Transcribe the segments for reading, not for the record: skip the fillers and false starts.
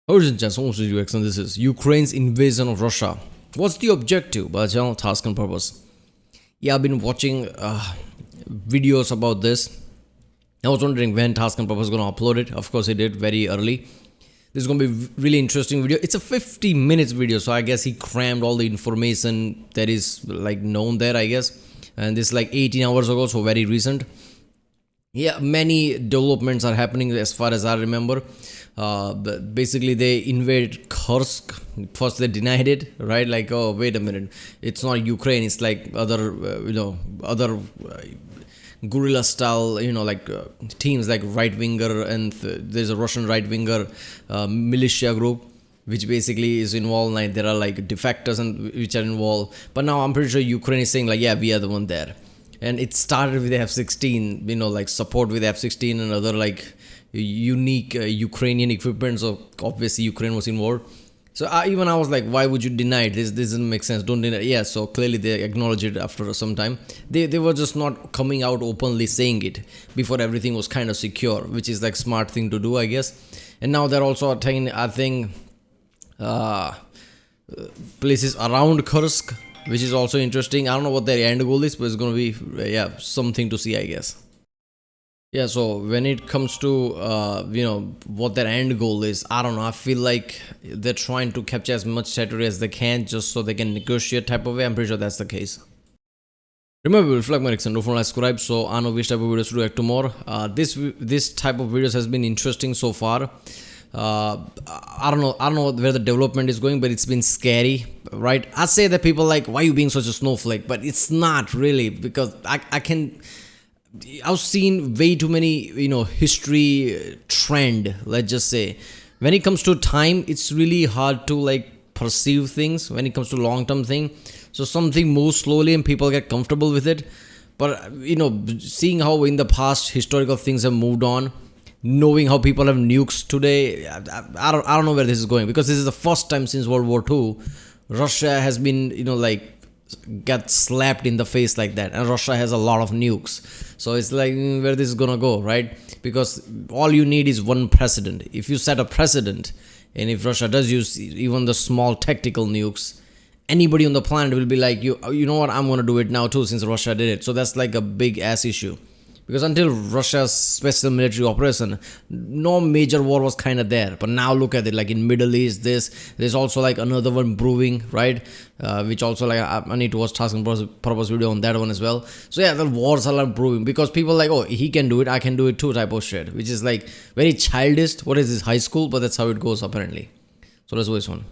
Urgent chance, almost UX, and this is Ukraine's invasion of Russia. What's the objective? By channel task and purpose. Yeah, I've been watching videos about this. I was wondering when task and purpose is gonna upload it. Of course, he did very early. This is gonna be really interesting video. It's a 50 minutes video, so I guess he crammed all the information that is like known there, I guess. And this is like 18 hours ago, so very recent. Yeah, many developments are happening as far as I remember. Basically, they invaded Kursk. First, they denied it, right? Like, oh, wait a minute, it's not Ukraine. It's like other, other guerrilla style, like teams like right winger, and there's a Russian right winger militia group, which basically is involved. Like there are like defectors and which are involved. But now I'm pretty sure Ukraine is saying like, yeah, we are the one there. And it started with F-16, like support with F-16 and other like unique Ukrainian equipment. So obviously Ukraine was involved. So I was like, why would you deny it? This doesn't make sense. Don't deny it. Yeah, so clearly they acknowledged it after some time. They were just not coming out openly saying it before everything was kind of secure, which is like smart thing to do, I guess. And now they're also attacking, I think, places around Kursk, which is also interesting. I don't know what their end goal is, but it's going to be, something to see, I guess. Yeah, so when it comes to, what their end goal is, I don't know. I feel like they're trying to capture as much territory as they can just so they can negotiate type of way. I'm pretty sure that's the case. Remember, reflect my and don't forget to subscribe so I know which type of videos to react to more. This type of videos has been interesting so far. I don't know where the development is going, but it's been scary, right? I say that people like, why are you being such a snowflake? But it's not really, because I've seen way too many, history trend, let's just say. When it comes to time, it's really hard to like perceive things when it comes to long-term thing. So something moves slowly and people get comfortable with it. But, seeing how in the past historical things have moved on, knowing how people have nukes today, I don't know where this is going, because this is the first time since World War II Russia has been, get slapped in the face like that, and Russia has a lot of nukes. So it's like, where this is gonna go, right? Because all you need is one precedent. If you set a precedent, and if Russia does use even the small tactical nukes, anybody on the planet will be like, you know what, I'm gonna do it now too, since Russia did it. So that's like a big ass issue. Because until Russia's special military operation, no major war was kind of there. But now look at it, like in Middle East, there's also like another one brewing, right? Which also like I need to watch task and purpose video on that one as well. So yeah, the wars are like brewing because people like, oh, he can do it, I can do it too type of shit, which is like very childish. What is this, high school? But that's how it goes apparently. So let's go this one.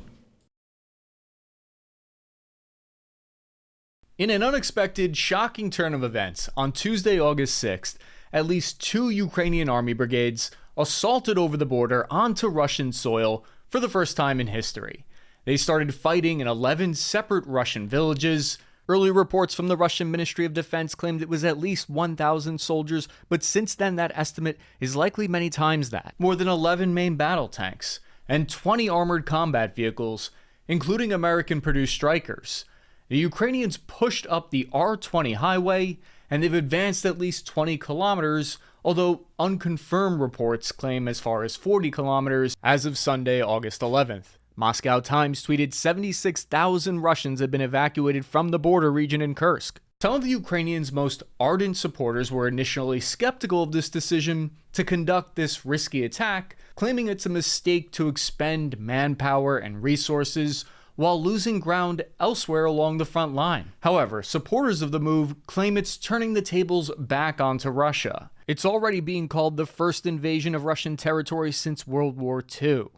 In an unexpected, shocking turn of events, on Tuesday, August 6th, at least 2 Ukrainian army brigades assaulted over the border onto Russian soil for the first time in history. They started fighting in 11 separate Russian villages. Early reports from the Russian Ministry of Defense claimed it was at least 1,000 soldiers, but since then that estimate is likely many times that. More than 11 main battle tanks and 20 armored combat vehicles, including American-produced Strykers. The Ukrainians pushed up the R-20 highway, and they've advanced at least 20 kilometers, although unconfirmed reports claim as far as 40 kilometers as of Sunday, August 11th. Moscow Times tweeted 76,000 Russians had been evacuated from the border region in Kursk. Some of the Ukrainians' most ardent supporters were initially skeptical of this decision to conduct this risky attack, claiming it's a mistake to expend manpower and resources while losing ground elsewhere along the front line. However, supporters of the move claim it's turning the tables back onto Russia. It's already being called the first invasion of Russian territory since World War II.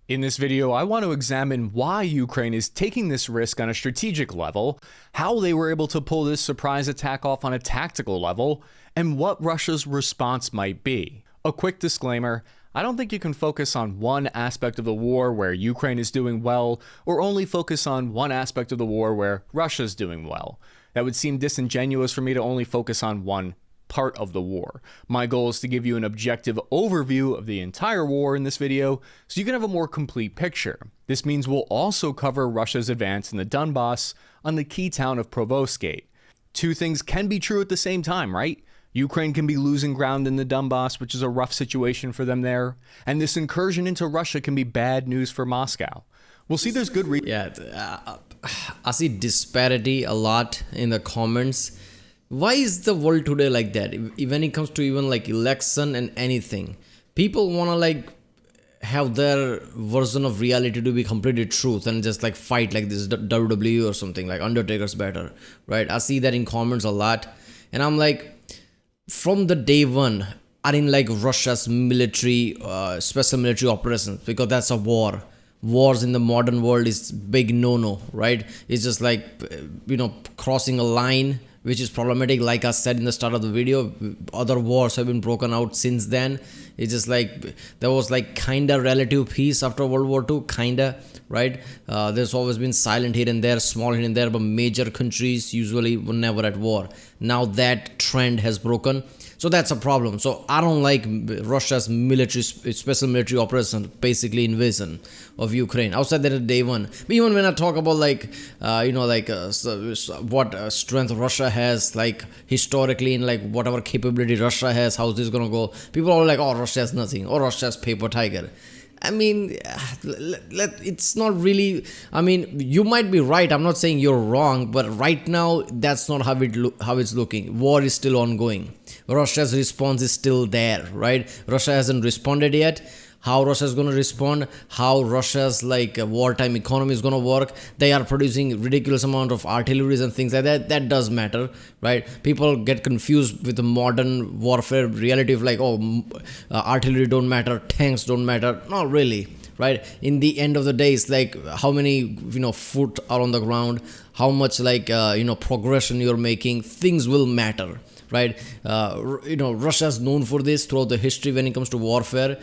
In this video, I want to examine why Ukraine is taking this risk on a strategic level, how they were able to pull this surprise attack off on a tactical level, and what Russia's response might be. A quick disclaimer: I don't think you can focus on one aspect of the war where Ukraine is doing well, or only focus on one aspect of the war where Russia's doing well. That would seem disingenuous for me to only focus on one part of the war. My goal is to give you an objective overview of the entire war in this video, so you can have a more complete picture. This means we'll also cover Russia's advance in the Donbass on the key town of Provoskate. Two things can be true at the same time, right? Ukraine can be losing ground in the Donbass, which is a rough situation for them there, and this incursion into Russia can be bad news for Moscow. We'll see there's good reason. Yeah, I see disparity a lot in the comments. Why is the world today like that? When it comes to even like election and anything, people want to like have their version of reality to be completely truth and just like fight like this WWE or something like Undertaker's better, right? I see that in comments a lot, and I'm like, from the day one, I didn't like Russia's military, special military operations, because that's a war. Wars in the modern world is big no-no, right? It's just like, crossing a line, which is problematic. Like I said in the start of the video, other wars have been broken out since then. It's just like there was like kinda relative peace after World War II, kinda, right? There's always been silent here and there, small here and there, but major countries usually were never at war. Now that trend has broken. So that's a problem. So I don't like Russia's military, special military operation, basically invasion of Ukraine. Outside that, day one. But even when I talk about what strength Russia has, like historically, and like whatever capability Russia has, how's this gonna go? People are like, oh, Russia has nothing. Oh, Russia has paper tiger. I mean, it's not really. I mean, you might be right. I'm not saying you're wrong, but right now that's not how it's looking. War is still ongoing. Russia's response is still there, right? Russia hasn't responded yet. How Russia is going to respond, how Russia's like wartime economy is going to work. They are producing ridiculous amount of artilleries and things like that. That does matter, right? People get confused with the modern warfare reality of like, artillery don't matter, tanks don't matter. Not really, right? In the end of the day, it's like how many foot are on the ground, how much like progression you're making. Things will matter, right? Russia is known for this throughout the history when it comes to warfare.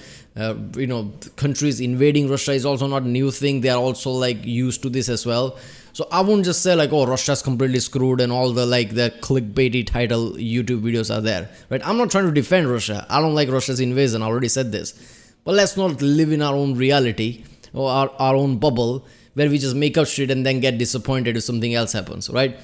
Countries invading Russia is also not a new thing. They are also like used to this as well. So I won't just say like, oh, Russia's completely screwed and all the like the clickbaity title YouTube videos are there, right? I'm not trying to defend Russia. I don't like Russia's invasion. I already said this. But let's not live in our own reality or our own bubble where we just make up shit and then get disappointed if something else happens, right?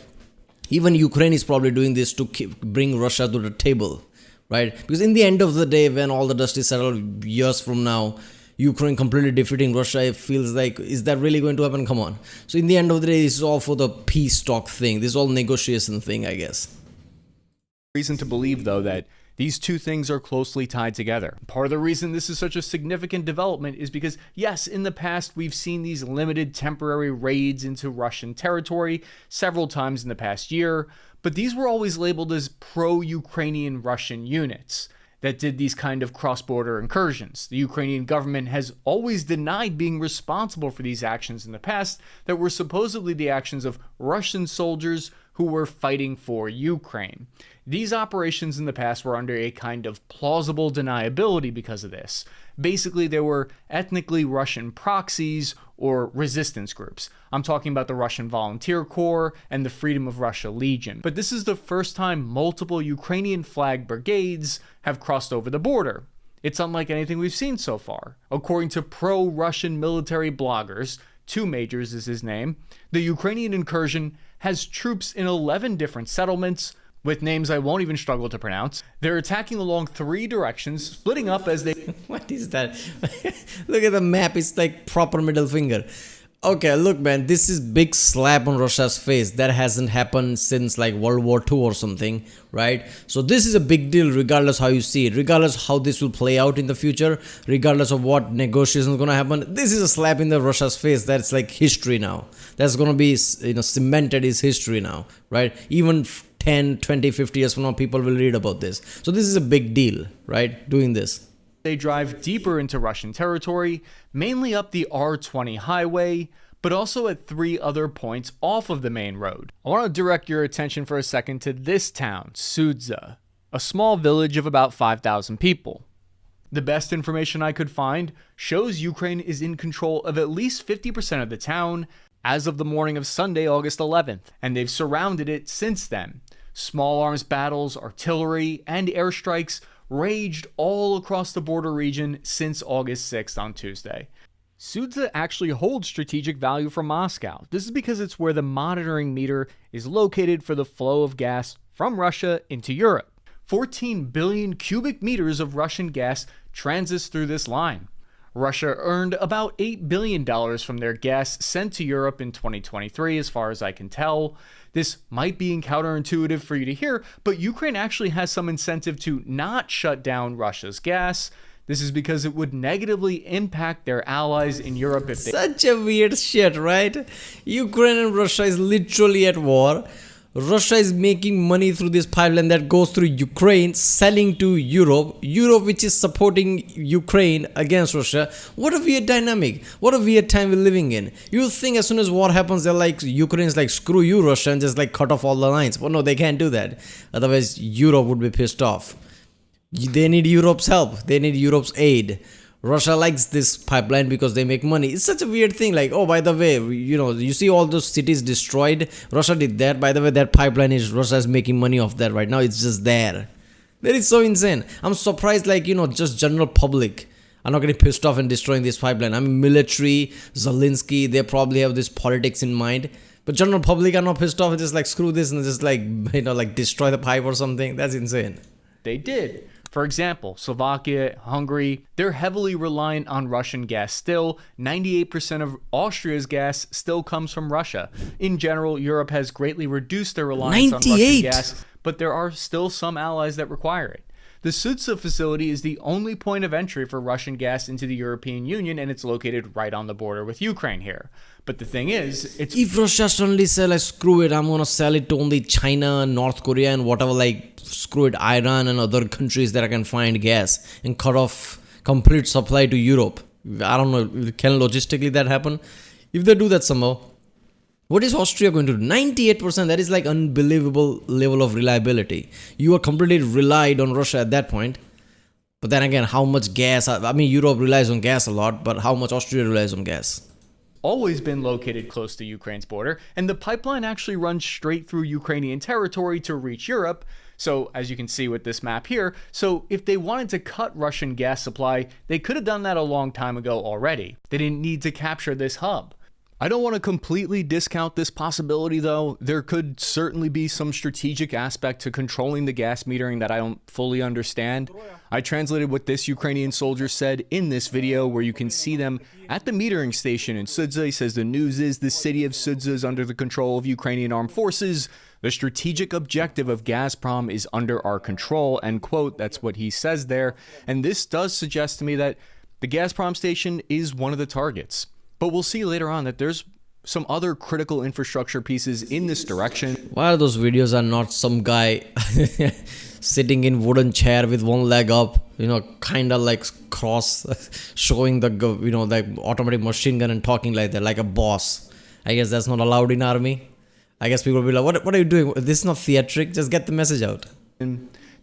Even Ukraine is probably doing this to bring Russia to the table, right? Because in the end of the day, when all the dust is settled years from now, Ukraine completely defeating Russia, it feels like, is that really going to happen? Come on. So in the end of the day, this is all for the peace talk thing. This is all negotiation thing, I guess. Reason to believe, though, that these two things are closely tied together. Part of the reason this is such a significant development is because, yes, in the past, we've seen these limited temporary raids into Russian territory several times in the past year, but these were always labeled as pro-Ukrainian Russian units that did these kind of cross-border incursions. The Ukrainian government has always denied being responsible for these actions in the past that were supposedly the actions of Russian soldiers who were fighting for Ukraine. These operations in the past were under a kind of plausible deniability because of this. Basically, they were ethnically Russian proxies or resistance groups. I'm talking about the Russian Volunteer Corps and the Freedom of Russia Legion. But this is the first time multiple Ukrainian flag brigades have crossed over the border. It's unlike anything we've seen so far. According to pro-Russian military bloggers, Two Majors is his name, the Ukrainian incursion has troops in 11 different settlements, with names I won't even struggle to pronounce. They're attacking along 3 directions, splitting up as they... What is that? Look at the map, it's like proper middle finger. Okay, look man, this is big slap on Russia's face. That hasn't happened since like World War II or something, right? So this is a big deal regardless how you see it, regardless how this will play out in the future, regardless of what negotiations is going to happen. This is a slap in the Russia's face. That's like history now. That's going to be, cemented is history now, right? Even 10, 20, 50 years from now, people will read about this. So this is a big deal, right? Doing this. They drive deeper into Russian territory, mainly up the R20 highway, but also at 3 other points off of the main road. I want to direct your attention for a second to this town, Sudza, a small village of about 5,000 people. The best information I could find shows Ukraine is in control of at least 50% of the town as of the morning of Sunday, August 11th, and they've surrounded it since then. Small arms battles, artillery, and airstrikes raged all across the border region since August 6th on Tuesday. Sudza actually holds strategic value for Moscow. This is because it's where the monitoring meter is located for the flow of gas from Russia into Europe. 14 billion cubic meters of Russian gas transits through this line. Russia earned about $8 billion from their gas sent to Europe in 2023, as far as I can tell. This might be counterintuitive for you to hear, but Ukraine actually has some incentive to not shut down Russia's gas. This is because it would negatively impact their allies in Europe if they... Such a weird shit, right? Ukraine and Russia is literally at war. Russia is making money through this pipeline that goes through Ukraine, selling to Europe. Europe, which is supporting Ukraine against Russia. What a weird dynamic. What a weird time we're living in. You think as soon as war happens, they're like, Ukraine's like, screw you, Russia, and just like cut off all the lines. But no, they can't do that. Otherwise, Europe would be pissed off. They need Europe's help. They need Europe's aid. Russia likes this pipeline because they make money. It's such a weird thing. Like, oh, by the way, you see all those cities destroyed. Russia did that. By the way, that pipeline Russia is making money off that right now. It's just there. That is so insane. I'm surprised, like, just general public are not getting pissed off and destroying this pipeline. I mean, military, Zelensky, they probably have this politics in mind. But general public are not pissed off. It's just like, screw this and just like, like destroy the pipe or something. That's insane. They did. For example, Slovakia, Hungary, they're heavily reliant on Russian gas still. 98% of Austria's gas still comes from Russia. In general, Europe has greatly reduced their reliance on Russian gas, but there are still some allies that require it. The Sudza facility is the only point of entry for Russian gas into the European Union, and it's located right on the border with Ukraine here. But the thing is, if Russia suddenly say, like, screw it, I'm gonna sell it to only China, North Korea, and whatever, like, screw it, Iran and other countries that I can find gas, and cut off complete supply to Europe. I don't know, can logistically that happen? If they do that somehow, what is Austria going to do? 98%, that is like unbelievable level of reliability. You are completely relied on Russia at that point. But then again, how much gas? I mean, Europe relies on gas a lot, but how much Austria relies on gas? Always been located close to Ukraine's border, and the pipeline actually runs straight through Ukrainian territory to reach Europe. So, as you can see with this map here, so if they wanted to cut Russian gas supply, they could have done that a long time ago already. They didn't need to capture this hub. I don't want to completely discount this possibility though. There could certainly be some strategic aspect to controlling the gas metering that I don't fully understand. I translated what this Ukrainian soldier said in this video, where you can see them at the metering station in Sudza. He says the news is the city of Sudza is under the control of Ukrainian armed forces. The strategic objective of Gazprom is under our control, end quote. That's what he says there. And this does suggest to me that the Gazprom station is one of the targets. But we'll see later on that there's some other critical infrastructure pieces in this direction. Why those videos are not some guy sitting in wooden chair with one leg up, kind of like cross, showing the, like automatic machine gun and talking like that, like a boss. I guess that's not allowed in army. I guess people will be like, what are you doing? This is not theatric. Just get the message out.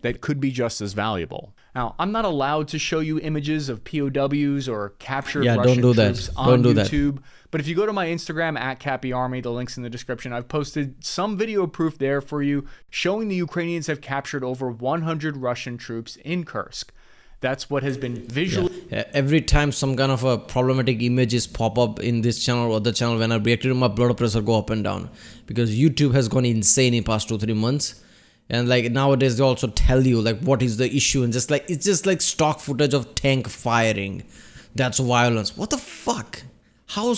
That could be just as valuable. Now, I'm not allowed to show you images of POWs or captured Russian troops on YouTube, but if you go to my Instagram at CappyArmy, the link's in the description, I've posted some video proof there for you showing the Ukrainians have captured over 100 Russian troops in Kursk. That's what has been visually... Yeah. Every time some kind of a problematic images pop up in this channel or other channel, when I react to it, my blood pressure go up and down. Because YouTube has gone insane in past 2-3 months. And like nowadays they also tell you like what is the issue, and just like it's just like stock footage of tank firing. That's violence. What the fuck? How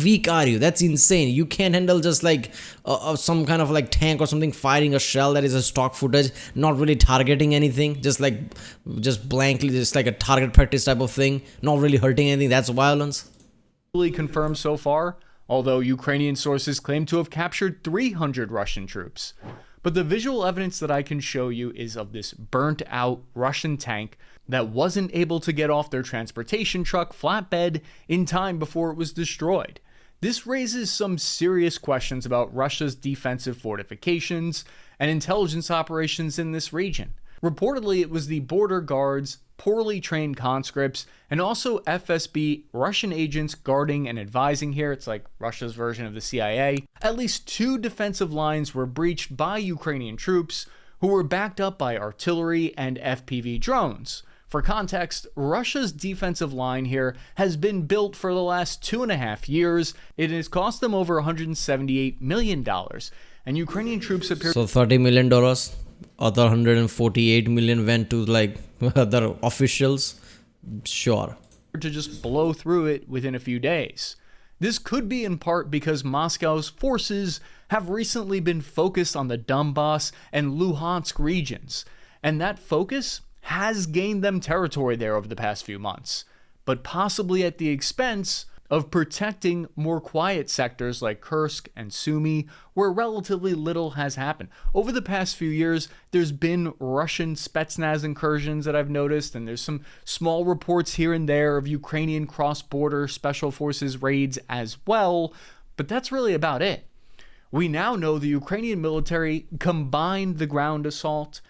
weak are you? That's insane. You can't handle just like some kind of like tank or something firing a shell that is a stock footage, not really targeting anything, just blankly, just like a target practice type of thing, not really hurting anything. That's violence. Confirmed so far, although Ukrainian sources claim to have captured 300 Russian troops. But the visual evidence that I can show you is of this burnt out Russian tank that wasn't able to get off their transportation truck flatbed in time before it was destroyed. This raises some serious questions about Russia's defensive fortifications and intelligence operations in this region. Reportedly, it was the border guards, poorly trained conscripts, and also FSB Russian agents guarding and advising here. It's like Russia's version of the CIA. At least 2 defensive lines were breached by Ukrainian troops, who were backed up by artillery and FPV drones. For context, Russia's defensive line here has been built for the last 2.5 years. It has cost them over $178 million. and Ukrainian troops appear So $30 million, other 148 million went to like other officials. Sure. to just blow through it within a few days. This could be in part because Moscow's forces have recently been focused on the Donbass and Luhansk regions, and that focus has gained them territory there over the past few months, but possibly at the expense of protecting more quiet sectors like Kursk and Sumy, where relatively little has happened. Over the past few years, there's been Russian Spetsnaz incursions that I've noticed, and there's some small reports here and there of Ukrainian cross-border special forces raids as well, but that's really about it. We now know the Ukrainian military combined the ground assault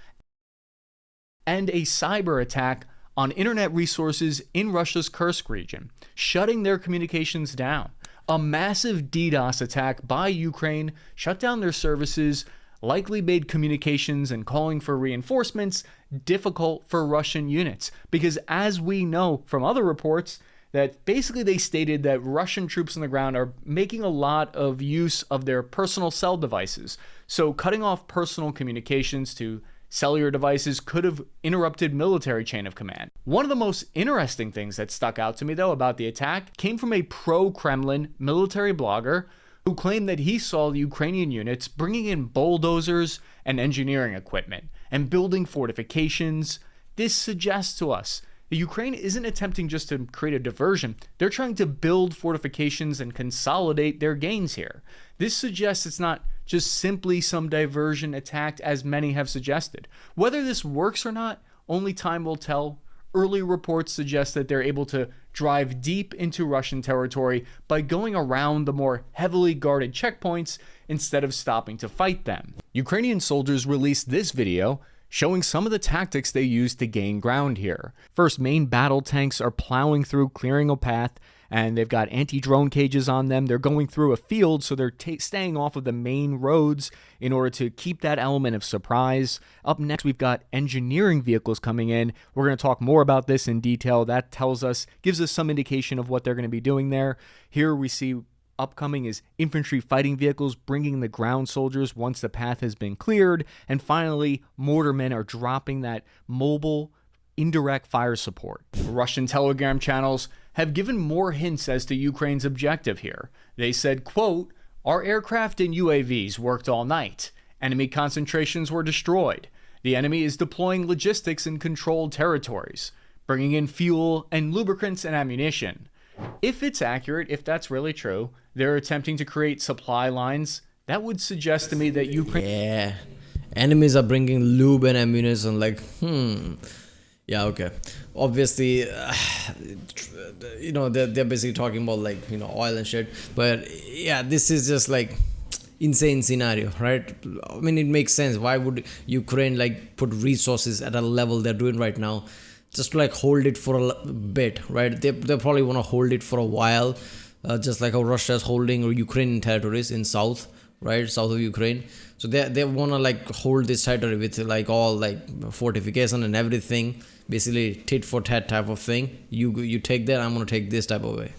and a cyber attack on internet resources in Russia's Kursk region, shutting their communications down. A massive DDoS attack by Ukraine shut down their services, likely made communications and calling for reinforcements difficult for Russian units. Because as we know from other reports, that basically they stated that Russian troops on the ground are making a lot of use of their personal cell devices. So cutting off personal communications to cellular devices could have interrupted military chain of command. One of the most interesting things that stuck out to me, though, about the attack came from a pro-Kremlin military blogger who claimed that he saw the Ukrainian units bringing in bulldozers and engineering equipment and building fortifications. This suggests to us that Ukraine isn't attempting just to create a diversion. They're trying to build fortifications and consolidate their gains here. This suggests it's not just simply some diversion attack as many have suggested. Whether this works or not, only time will tell. Early reports suggest that they're able to drive deep into Russian territory by going around the more heavily guarded checkpoints instead of stopping to fight them. Ukrainian soldiers released this video showing some of the tactics they use to gain ground here. First, main battle tanks are plowing through, clearing a path, and they've got anti-drone cages on them. They're going through a field, so they're staying off of the main roads in order to keep that element of surprise. Up next, we've got engineering vehicles coming in. We're going to talk more about this in detail. That gives us some indication of what they're going to be doing there. Here we see upcoming is infantry fighting vehicles bringing the ground soldiers once the path has been cleared. And finally, mortarmen are dropping that mobile indirect fire support. Russian Telegram channels have given more hints as to Ukraine's objective here. They said, quote, "Our aircraft and UAVs worked all night. Enemy concentrations were destroyed. The enemy is deploying logistics in controlled territories, bringing in fuel and lubricants and ammunition." If it's accurate, if that's really true, they're attempting to create supply lines. That would suggest to me that Ukraine... Yeah. Enemies are bringing lube and ammunition, like, yeah, okay. Obviously, they're basically talking about like, oil and shit. But yeah, this is just like insane scenario, right? I mean, it makes sense. Why would Ukraine like put resources at a level they're doing right now? Just to like hold it for a bit, right? They probably want to hold it for a while, just like how Russia is holding Ukrainian territories in south, right? South of Ukraine. So they want to like hold this territory with like all like fortification and everything. Basically tit for tat type of thing. You take that, I'm going to take this type of way.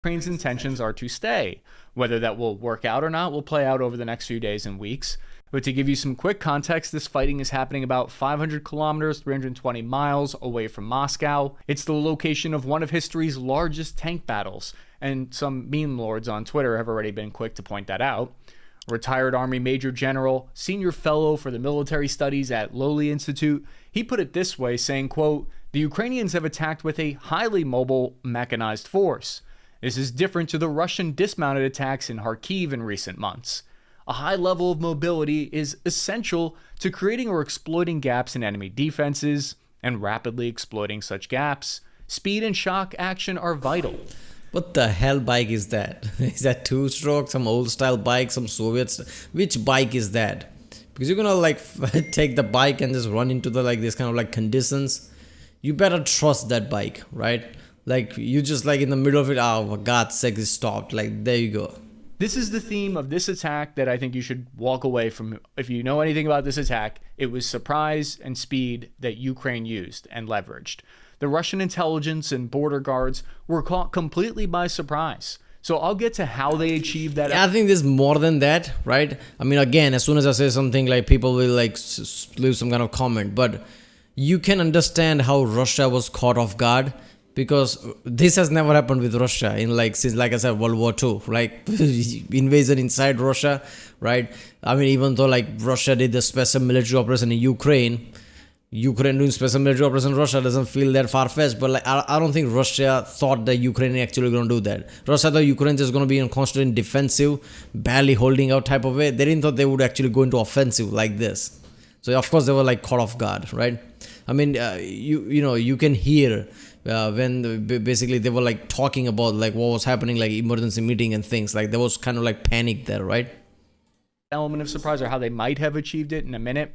Ukraine's intentions are to stay. Whether that will work out or not will play out over the next few days and weeks. But to give you some quick context, this fighting is happening about 500 kilometers, 320 miles away from Moscow. It's the location of one of history's largest tank battles, and some meme lords on Twitter have already been quick to point that out. Retired Army Major General, senior fellow for the military studies at Lowly Institute, he put it this way, saying, quote, "The Ukrainians have attacked with a highly mobile, mechanized force. This is different to the Russian dismounted attacks in Kharkiv in recent months. A high level of mobility is essential to creating or exploiting gaps in enemy defenses and rapidly exploiting such gaps. Speed and shock action are vital." What the hell bike is that? Is that two-stroke, some old-style bike, some Soviet? Which bike is that? Because you're gonna like take the bike and just run into the like this kind of like conditions. You better trust that bike, right? Like you just like in the middle of it, oh for God's sake, it stopped. Like there you go. This is the theme of this attack that I think you should walk away from. If you know anything about this attack, it was surprise and speed that Ukraine used and leveraged. The Russian intelligence and border guards were caught completely by surprise. So I'll get to how they achieved that. Yeah, I think there's more than that, right? I mean, again, as soon as I say something, like people will like leave some kind of comment, but you can understand how Russia was caught off guard, because this has never happened with Russia in like since, like I said, World War II, like invasion inside Russia, right? I mean, even though like Russia did the special military operation in Ukraine doing special military operation in Russia doesn't feel that far-fetched, but like I don't think Russia thought that Ukraine actually going to do that. Russia thought Ukraine is going to be in constant defensive, barely holding out type of way. They didn't thought they would actually go into offensive like this. So of course they were like caught off guard, right? I mean, you can hear when basically they were like talking about like what was happening, like emergency meeting and things, like there was kind of like panic there, right? Element of surprise, or how they might have achieved it, in a minute.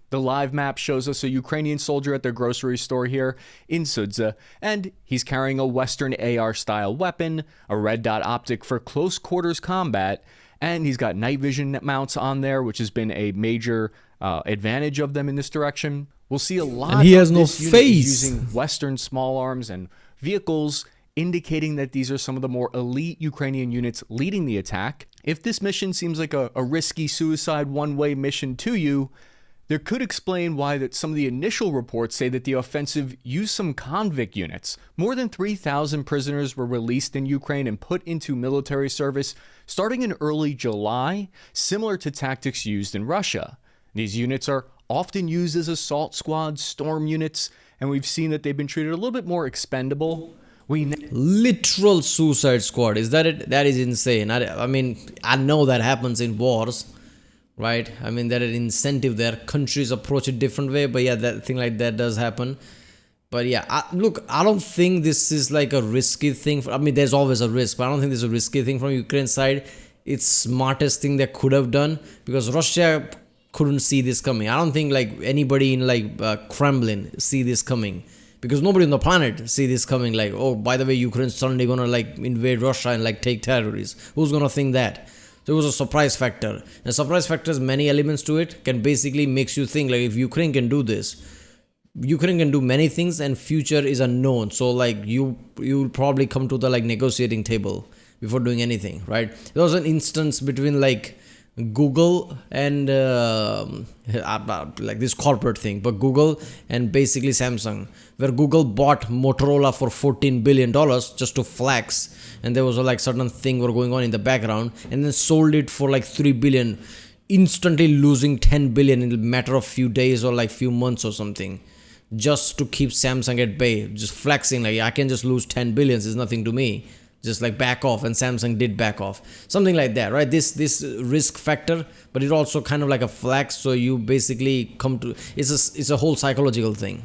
The live map shows us a Ukrainian soldier at their grocery store here in Sudza, and he's carrying a Western AR-style weapon, a red dot optic for close quarters combat, and he's got night vision mounts on there, which has been a major advantage of them in this direction. We'll see a lot and he has of no this unit face using Western small arms and vehicles, indicating that these are some of the more elite Ukrainian units leading the attack. If this mission seems like a risky suicide one-way mission to you, there could explain why that some of the initial reports say that the offensive used some convict units. More than 3,000 prisoners were released in Ukraine and put into military service starting in early July, similar to tactics used in Russia. These units are often used as assault squads, storm units, and we've seen that they've been treated a little bit more expendable. Literal suicide squad, is that it? That is insane. I mean, I know that happens in wars, right? I mean, there is incentive there. Countries approach it different way, but yeah, that thing like that does happen. But yeah, I don't think this is like a risky thing. I mean, there's always a risk, but I don't think this is a risky thing from Ukraine side. It's smartest thing they could have done, because Russia couldn't see this coming. I don't think like anybody in like Kremlin see this coming, because nobody on the planet see this coming. Like, oh, by the way, Ukraine's suddenly gonna like invade Russia and like take territories. Who's gonna think that? So it was a surprise factor. And surprise factor has many elements to it. Can basically makes you think like, if Ukraine can do this, Ukraine can do many things, and future is unknown. So like you'll probably come to the like negotiating table before doing anything, right? There was an instance between like Google and like this corporate thing, but Google and basically Samsung, where Google bought Motorola for $14 billion just to flex, and there was a like certain thing were going on in the background, and then sold it for like $3 billion, instantly losing $10 billion in a matter of few days or like few months or something, just to keep Samsung at bay, just flexing like, I can just lose 10 billion, it's nothing to me, just like back off. And Samsung did back off, something like that, right? This risk factor, but it also kind of like a flex. So you basically come to, it's a whole psychological thing.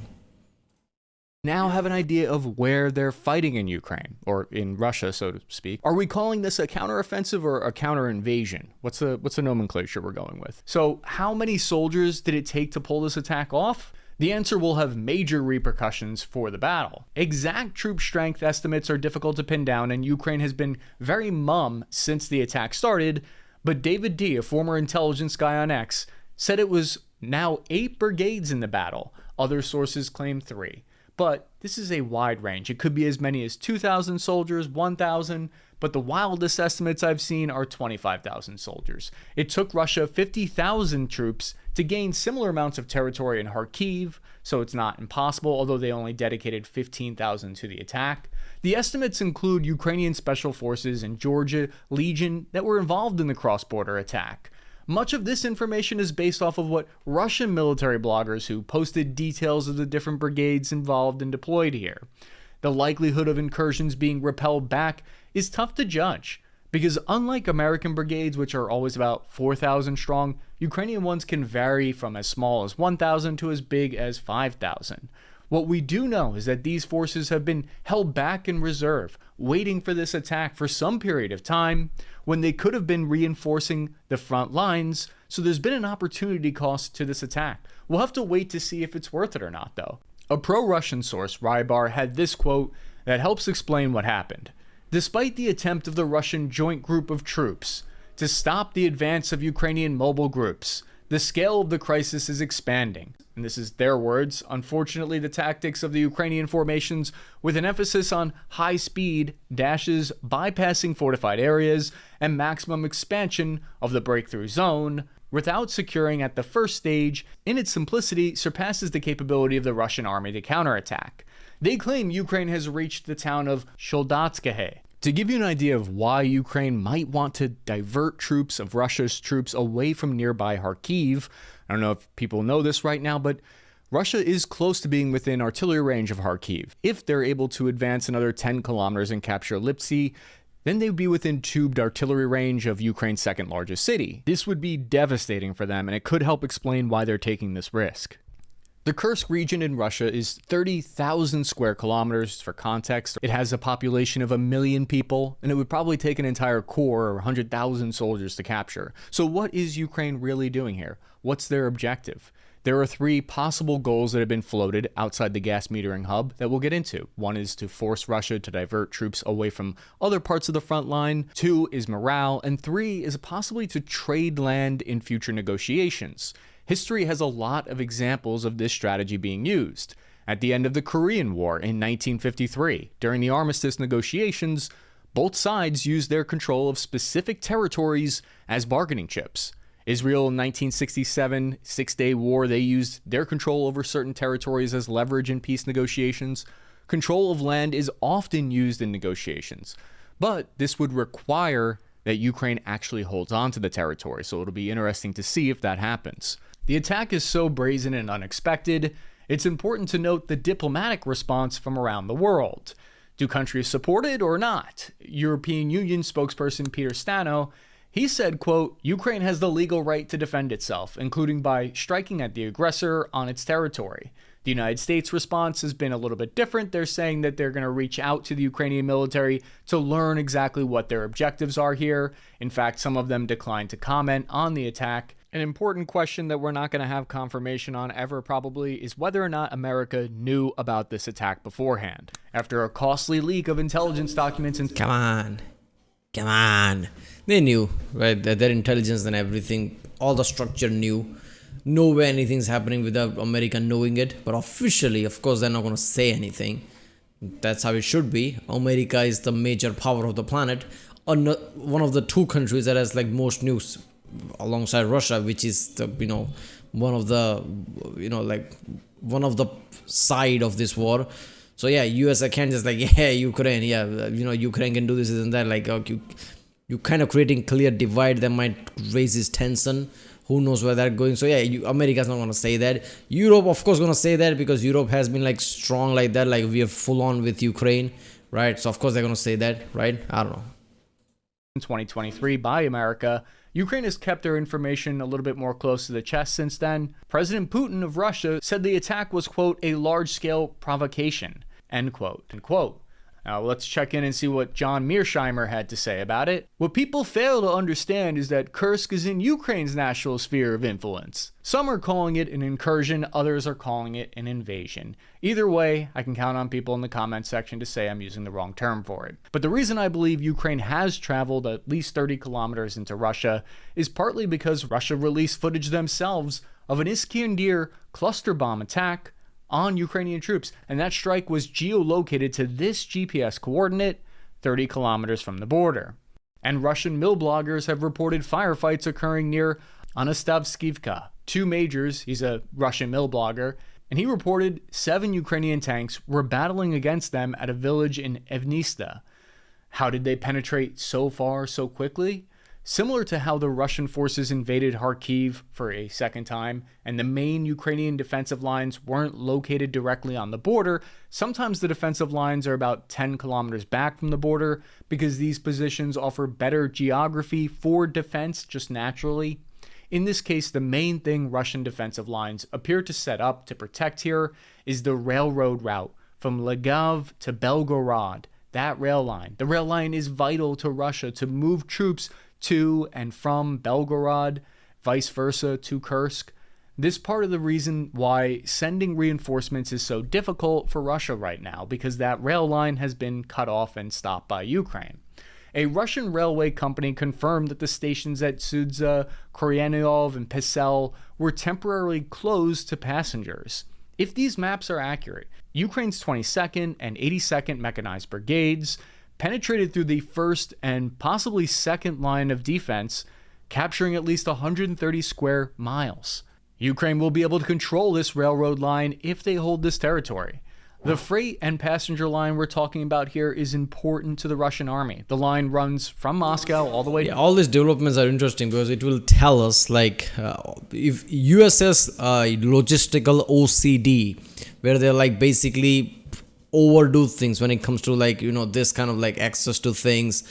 Now have an idea of where they're fighting in Ukraine, or in Russia, so to speak. Are we calling this a counteroffensive or a counter-invasion? What's the nomenclature we're going with? So how many soldiers did it take to pull this attack off? The answer will have major repercussions for the battle. Exact troop strength estimates are difficult to pin down, and Ukraine has been very mum since the attack started, but David D., a former intelligence guy on X, said it was now 8 brigades in the battle. Other sources claim 3. But this is a wide range. It could be as many as 2,000 soldiers, 1,000, but the wildest estimates I've seen are 25,000 soldiers. It took Russia 50,000 troops to gain similar amounts of territory in Kharkiv, so it's not impossible, although they only dedicated 15,000 to the attack. The estimates include Ukrainian Special Forces and Georgia Legion that were involved in the cross-border attack. Much of this information is based off of what Russian military bloggers who posted details of the different brigades involved and deployed here. The likelihood of incursions being repelled back is tough to judge, because unlike American brigades, which are always about 4,000 strong, Ukrainian ones can vary from as small as 1,000 to as big as 5,000. What we do know is that these forces have been held back in reserve, waiting for this attack for some period of time, when they could have been reinforcing the front lines, so there's been an opportunity cost to this attack. We'll have to wait to see if it's worth it or not, though. A pro-Russian source, Rybar, had this quote that helps explain what happened. Despite the attempt of the Russian joint group of troops to stop the advance of Ukrainian mobile groups, The scale of the crisis is expanding, and this is their words. Unfortunately, the tactics of the Ukrainian formations, with an emphasis on high speed dashes, bypassing fortified areas, and maximum expansion of the breakthrough zone, without securing at the first stage, in its simplicity, surpasses the capability of the Russian army to counterattack. They claim Ukraine has reached the town of Soldatskahe. To give you an idea of why Ukraine might want to divert troops of Russia's troops away from nearby Kharkiv, I don't know if people know this right now, but Russia is close to being within artillery range of Kharkiv. If they're able to advance another 10 kilometers and capture Lipsy, then they would be within tubed artillery range of Ukraine's second largest city. This would be devastating for them, and it could help explain why they're taking this risk. The Kursk region in Russia is 30,000 square kilometers. For context, it has a population of 1 million people, and it would probably take an entire corps or 100,000 soldiers to capture. So what is Ukraine really doing here? What's their objective? There are 3 possible goals that have been floated outside the gas metering hub that we'll get into. 1 is to force Russia to divert troops away from other parts of the front line. 2 is morale. And 3 is possibly to trade land in future negotiations. History has a lot of examples of this strategy being used. At the end of the Korean War in 1953, during the armistice negotiations, both sides used their control of specific territories as bargaining chips. Israel in 1967, Six-Day War, they used their control over certain territories as leverage in peace negotiations. Control of land is often used in negotiations, but this would require that Ukraine actually holds on to the territory, so it'll be interesting to see if that happens. The attack is so brazen and unexpected, it's important to note the diplomatic response from around the world. Do countries support it or not? European Union spokesperson Peter Stano, he said, quote, Ukraine has the legal right to defend itself, including by striking at the aggressor on its territory. The United States response has been a little bit different. They're saying that they're going to reach out to the Ukrainian military to learn exactly what their objectives are here. In fact, some of them declined to comment on the attack. An important question that we're not going to have confirmation on ever probably is whether or not America knew about this attack beforehand. After a costly leak of intelligence documents and Come on. They knew, right? Their intelligence and everything, all the structure knew. No way anything's happening without America knowing it. But officially, of course, they're not going to say anything. That's how it should be. America is the major power of the planet. One of the 2 countries that has like most news alongside Russia, which is the one of the side of this war. So yeah, US can't just like Ukraine, Ukraine can do this and that. Like you kind of creating clear divide that might raise this tension. Who knows where that's going? So yeah, America's not gonna say that. Europe, of course, gonna say that because Europe has been like strong like that. Like we are full on with Ukraine, right? So of course they're gonna say that, right? I don't know. In 2023 by America, Ukraine has kept their information a little bit more close to the chest since then. President Putin of Russia said the attack was, quote, a large-scale provocation, end quote. Now let's check in and see what John Mearsheimer had to say about it. What people fail to understand is that Kursk is in Ukraine's national sphere of influence. Some are calling it an incursion, others are calling it an invasion. Either way, I can count on people in the comment section to say I'm using the wrong term for it. But the reason I believe Ukraine has traveled at least 30 kilometers into Russia is partly because Russia released footage themselves of an Iskander cluster bomb attack on Ukrainian troops, and that strike was geolocated to this GPS coordinate 30 kilometers from the border. And Russian mill bloggers have reported firefights occurring near Anastavskivka. 2 majors, he's a Russian mill blogger, and he reported 7 Ukrainian tanks were battling against them at a village in Evnista. How did they penetrate so far so quickly? Similar to how the Russian forces invaded Kharkiv for a second time, and the main Ukrainian defensive lines weren't located directly on the border, sometimes the defensive lines are about 10 kilometers back from the border because these positions offer better geography for defense just naturally. In this case, the main thing Russian defensive lines appear to set up to protect here is the railroad route from Lviv to Belgorod. That rail line. The rail line is vital to Russia to move troops to and from Belgorod, vice versa to Kursk. This part of the reason why sending reinforcements is so difficult for Russia right now, because that rail line has been cut off and stopped by Ukraine. a Russian railway company confirmed that the stations at Sudza, Koreanov, and Pesel were temporarily closed to passengers. If these maps are accurate, Ukraine's 22nd and 82nd Mechanized Brigades penetrated through the first and possibly second line of defense, capturing at least 130 square miles. Ukraine will be able to control this railroad line if they hold this territory. The freight and passenger line we're talking about here is important to the Russian army. The line runs from Moscow all the way. Yeah, all these developments are interesting because it will tell us like if USS logistical OCD, where they're like basically overdo things when it comes to like, you know, this kind of like access to things,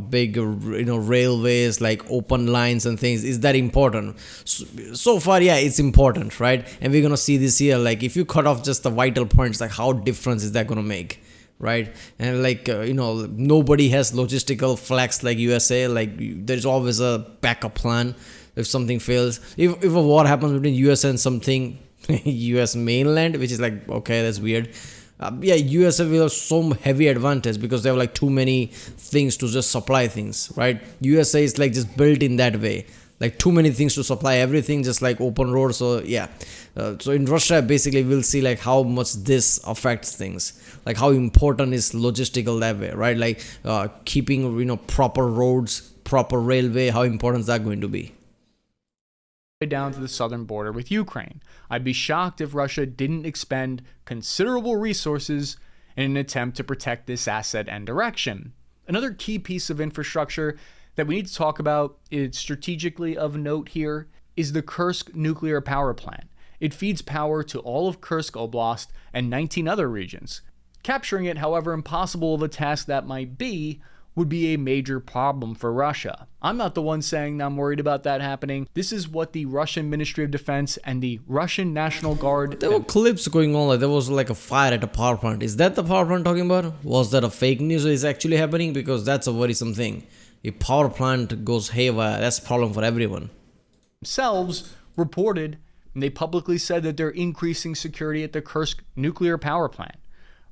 big, you know, railways, like open lines and things. Is that important? So far, yeah, it's important, right? And we're gonna see this here, like if you cut off just the vital points, like how difference is that gonna make, right? And like you know, nobody has logistical flex like USA. Like there's always a backup plan if something fails. If a war happens between US and something US mainland, which is like, okay, that's weird. Yeah, USA will have some heavy advantage because they have like too many things to just supply things, right? USA is like just built in that way, like too many things to supply everything, just like open road. So yeah, so in Russia basically we'll see like how much this affects things, like how important is logistical that way, right? Like keeping, you know, proper roads, proper railway, how important is that going to be? Down to the southern border with Ukraine. I'd be shocked if Russia didn't expend considerable resources in an attempt to protect this asset and direction. Another key piece of infrastructure that we need to talk about, is strategically of note here, is the Kursk nuclear power plant. It feeds power to all of Kursk Oblast and 19 other regions. Capturing it, however impossible of a task that might be, would be a major problem for Russia. I'm not the one saying I'm worried about that happening. This is what the Russian Ministry of Defense and the Russian National Guard... There were clips going on, like there was like a fire at a power plant. Is that the power plant talking about? Was that a fake news or is actually happening? Because that's a worrisome thing. If power plant goes haywire, that's a problem for everyone. Themselves reported, and they publicly said that they're increasing security at the Kursk nuclear power plant.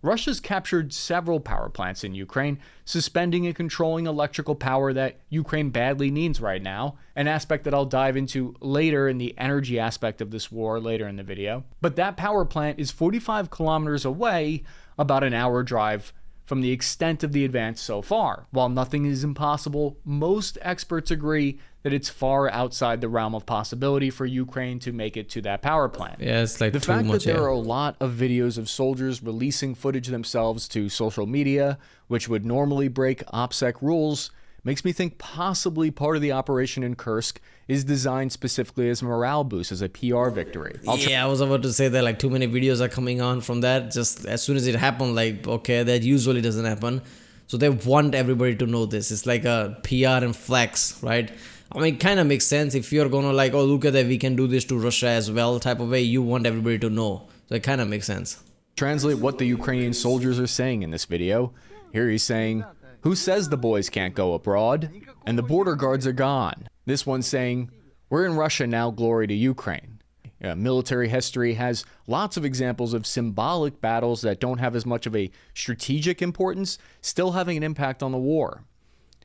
Russia's captured several power plants in Ukraine, suspending and controlling electrical power that Ukraine badly needs right now, an aspect that I'll dive into later in the energy aspect of this war later in the video. But that power plant is 45 kilometers away, about an hour drive from the extent of the advance so far. While nothing is impossible, most experts agree that it's far outside the realm of possibility for Ukraine to make it to that power plant. Yeah, it's like the fact that there are a lot of videos of soldiers releasing footage themselves to social media, which would normally break OPSEC rules, makes me think possibly part of the operation in Kursk is designed specifically as a morale boost, as a PR victory. Yeah, I was about to say that like too many videos are coming on from that. Just as soon as it happened, like, okay, that usually doesn't happen. So they want everybody to know this. It's like a PR and flex, right? I mean, it kind of makes sense if you're gonna like, oh, look at that, we can do this to Russia as well type of way. You want everybody to know. So it kind of makes sense. Translate what the Ukrainian soldiers are saying in this video. Here he's saying, "Who says the boys can't go abroad? And the border guards are gone." This one's saying, "We're in Russia now, glory to Ukraine." Military history has lots of examples of symbolic battles that don't have as much of a strategic importance, still having an impact on the war.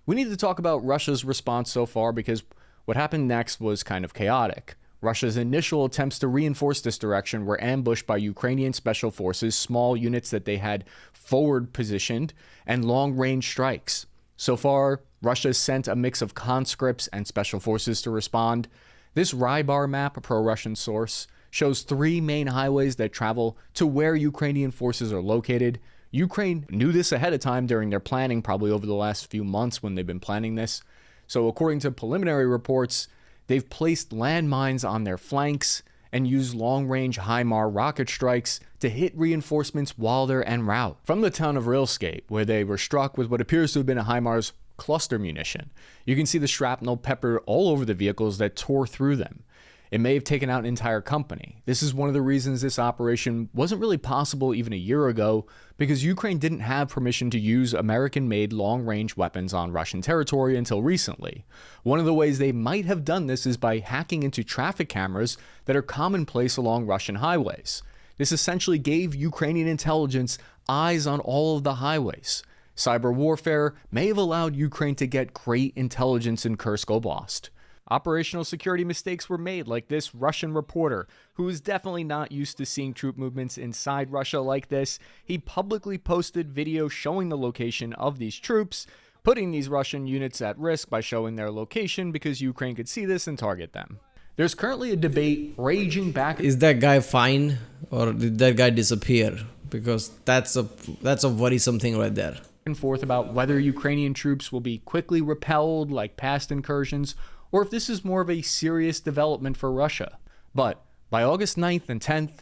We need to talk about Russia's response so far because what happened next was kind of chaotic. Russia's initial attempts to reinforce this direction were ambushed by Ukrainian special forces, small units that they had forward positioned, and long-range strikes. So far, Russia sent a mix of conscripts and special forces to respond. This Rybar map, a pro-Russian source, shows 3 main highways that travel to where Ukrainian forces are located. Ukraine knew this ahead of time during their planning, probably over the last few months when they've been planning this. So according to preliminary reports, they've placed landmines on their flanks and used long-range HIMARS rocket strikes to hit reinforcements while they're en route. From the town of Rilskate, where they were struck with what appears to have been a HIMARS cluster munition, you can see the shrapnel peppered all over the vehicles that tore through them. It may have taken out an entire company. This is one of the reasons this operation wasn't really possible even a year ago, because Ukraine didn't have permission to use American-made long-range weapons on Russian territory until recently. One of the ways they might have done this is by hacking into traffic cameras that are commonplace along Russian highways. This essentially gave Ukrainian intelligence eyes on all of the highways. Cyber warfare may have allowed Ukraine to get great intelligence in Kursk Oblast. Operational security mistakes were made, like this Russian reporter, who is definitely not used to seeing troop movements inside Russia like this. He publicly posted video showing the location of these troops, putting these Russian units at risk by showing their location because Ukraine could see this and target them. There's currently a debate raging back. Is that guy fine, or did that guy disappear? Because that's a worrisome thing right there. And forth about whether Ukrainian troops will be quickly repelled like past incursions, or if this is more of a serious development for Russia. But by August 9th and 10th,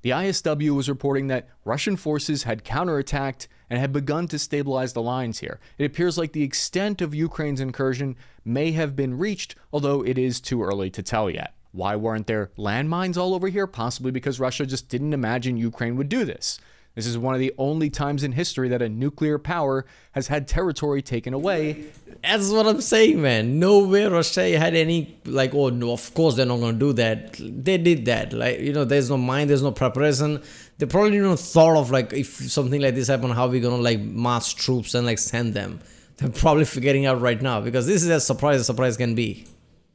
the ISW was reporting that Russian forces had counterattacked and had begun to stabilize the lines here. It appears like the extent of Ukraine's incursion may have been reached, although it is too early to tell yet. Why weren't there landmines all over here? Possibly because Russia just didn't imagine Ukraine would do this. This is one of the only times in history that a nuclear power has had territory taken away. That's what I'm saying, man. Nowhere Russia had any, like, oh no, of course they're not going to do that. They did that. Like, there's no mind, there's no preparation. They probably didn't thought of, like, if something like this happened, how we going to, like, mass troops and, like, send them. They're probably figuring out right now, because this is as surprise can be.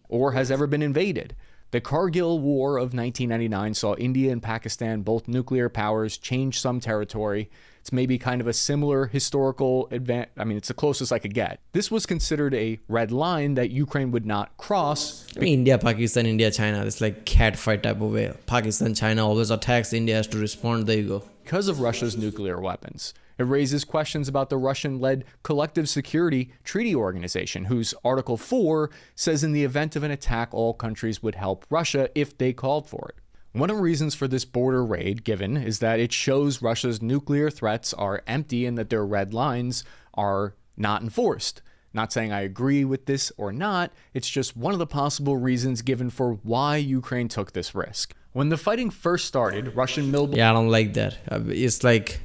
Or has ever been invaded. The Kargil War of 1999 saw India and Pakistan, both nuclear powers, change some territory. It's maybe kind of a similar historical event. I mean, it's the closest I could get. This was considered a red line that Ukraine would not cross. I mean, India, Pakistan, India, China. It's like cat fight type of way. Pakistan, China always attacks. India has to respond. There you go. Because of Russia's nuclear weapons. It raises questions about the Russian-led Collective Security Treaty Organization, whose Article 4 says in the event of an attack, all countries would help Russia if they called for it. One of the reasons for this border raid given is that it shows Russia's nuclear threats are empty and that their red lines are not enforced. Not saying I agree with this or not, it's just one of the possible reasons given for why Ukraine took this risk. When the fighting first started, Russian military... Yeah, I don't like that. It's like...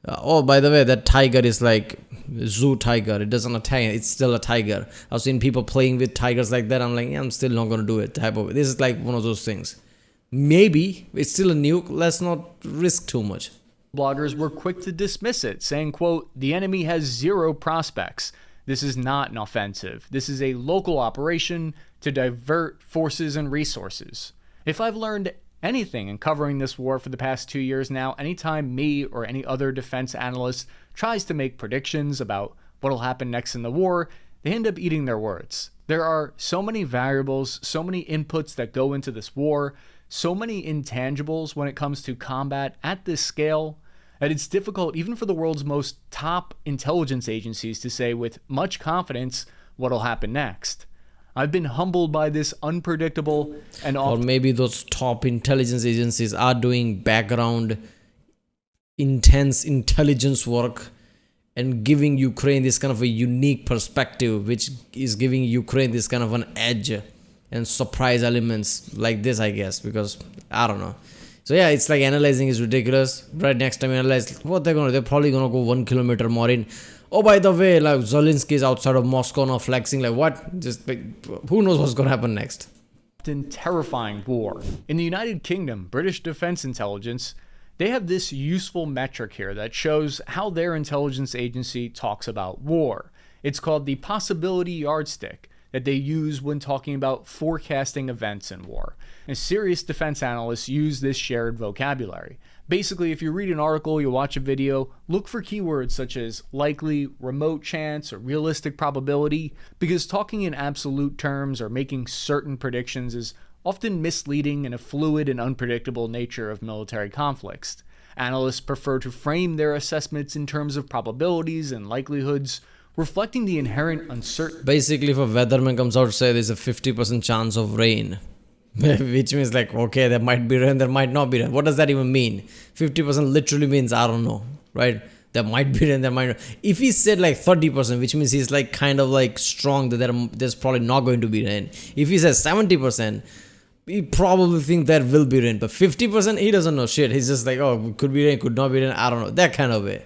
oh, by the way, that tiger is like zoo tiger. It doesn't attack. It's still a tiger. I've seen people playing with tigers like that. I'm like, yeah, I'm still not going to do it. Type of. This is like one of those things. Maybe it's still a nuke. Let's not risk too much. Bloggers were quick to dismiss it, saying, quote, the enemy has zero prospects. This is not an offensive. This is a local operation to divert forces and resources. If I've learned anything in covering this war for the past 2 years now, anytime me or any other defense analyst tries to make predictions about what'll happen next in the war, they end up eating their words. There are so many variables, so many inputs that go into this war, so many intangibles when it comes to combat at this scale, that it's difficult even for the world's most top intelligence agencies to say with much confidence what'll happen next. I've been humbled by this unpredictable and or maybe those top intelligence agencies are doing background intense intelligence work and giving Ukraine this kind of a unique perspective, which is giving Ukraine this kind of an edge and surprise elements like this, I guess, because I don't know. So yeah, it's like analyzing is ridiculous. Right, next time you analyze what they're gonna do, they're probably gonna go 1 kilometer more in. Oh, by the way, like Zelensky is outside of Moscow now flexing. Like what? Just like, who knows what's gonna happen next? Terrifying war. In the United Kingdom, British Defense Intelligence, they have this useful metric here that shows how their intelligence agency talks about war. It's called the possibility yardstick that they use when talking about forecasting events in war. And serious defense analysts use this shared vocabulary. Basically, if you read an article, you watch a video, look for keywords such as likely, remote chance, or realistic probability, because talking in absolute terms or making certain predictions is often misleading in a fluid and unpredictable nature of military conflicts. Analysts prefer to frame their assessments in terms of probabilities and likelihoods, reflecting the inherent uncertainty. Basically, if a weatherman comes out and says there's a 50% chance of rain, which means like, okay, there might be rain, there might not be rain. What does that even mean? 50% literally means, I don't know, right? There might be rain, there might not. If he said like 30%, which means he's like kind of like strong that there's probably not going to be rain. If he says 70%, he probably think there will be rain. But 50%, he doesn't know shit. He's just like, oh, could be rain, could not be rain, I don't know. That kind of way.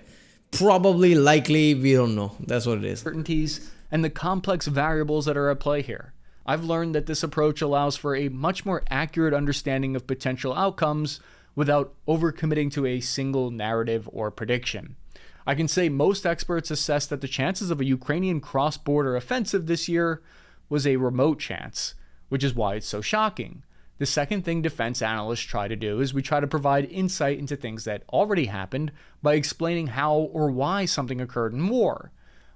Probably, likely, we don't know. That's what it is. Uncertainties and the complex variables that are at play here. I've learned that this approach allows for a much more accurate understanding of potential outcomes without overcommitting to a single narrative or prediction. I can say most experts assess that the chances of a Ukrainian cross-border offensive this year was a remote chance, which is why it's so shocking. The second thing defense analysts try to do is we try to provide insight into things that already happened by explaining how or why something occurred in war.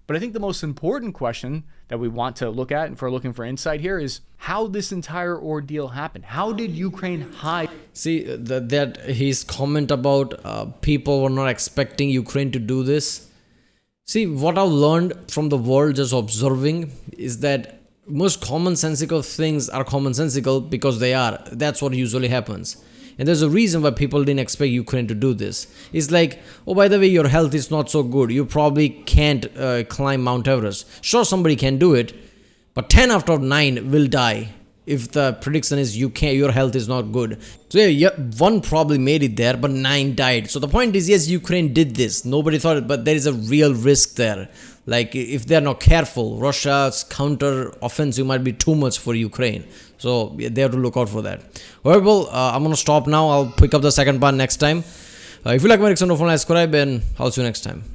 But I think the most important question that we want to look at, and if we're looking for insight here, is how this entire ordeal happened. How did Ukraine hide? See, that his comment about people were not expecting Ukraine to do this. See, what I've learned from the world just observing is that most commonsensical things are commonsensical because they are. That's what usually happens. And there's a reason why people didn't expect Ukraine to do this. It's like, oh, by the way, your health is not so good. You probably can't climb Mount Everest. Sure, somebody can do it, but 10 out of 9 will die if the prediction is your health is not good. So yeah, one probably made it there, but 9 died. So the point is, yes, Ukraine did this. Nobody thought it, but there is a real risk there. Like, if they're not careful, Russia's counter offensive might be too much for Ukraine. So they have to look out for that. Alright, well, I'm going to stop now. I'll pick up the second part next time. If you like my reaction, don't forget to subscribe, and I'll see you next time.